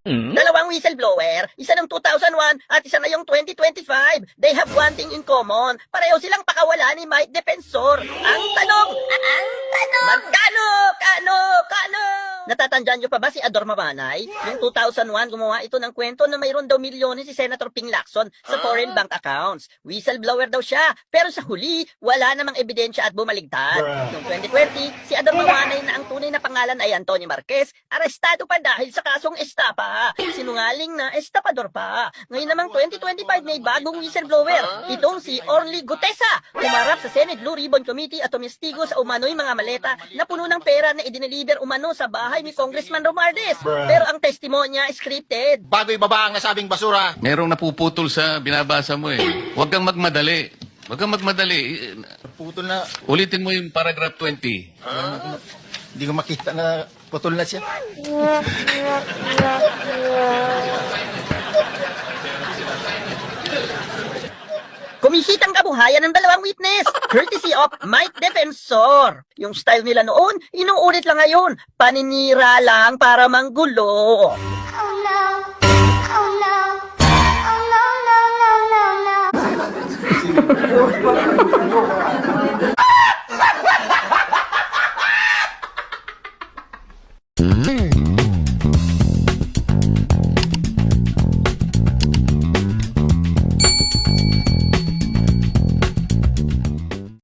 Dalawang whistleblower, isa ng 2001 at isa na yung 2025. They have one thing in common. Pareho silang pakawala ni Mike Defensor. Ang tanong, magkano? Kano? Natatandaan nyo pa ba si Ador Mamanay? Yung 2001, gumawa ito ng kwento na mayroon daw milyones si Senator Ping Lacson sa foreign bank accounts. Whistleblower daw siya, pero sa huli, wala namang ebidensya at bumaligtad. Noong 2020, si Ador Mamanay na ang tunay na pangalan ay Antonio Marquez, arestado pa dahil sa kasong estapa. Sinungaling na estapador pa. Ngayon namang 2025 may bagong whistleblower. Itong si Orly Gutesa. Humarap sa Senate Blue Ribbon Committee at tumistigo sa umano'y mga maleta na puno ng pera na idineliver umano sa bahay ni Congressman Romualdez. Pero ang testimonya scripted. Bago ibaba ang nasabing basura. Merong napuputol sa binabasa mo eh. Huwag kang magmadali. Huwag kang magmadali. Putol na. Ulitin mo yung paragraph 20. Hindi ko makita na putol na siya. Kumisitang kabuhayan ng dalawang witness, courtesy of Mike Defensor. Yung style nila noon, inuulit lang ngayon. Paninira lang para manggulo. Oh no. Oh no. Oh no, no, no, no.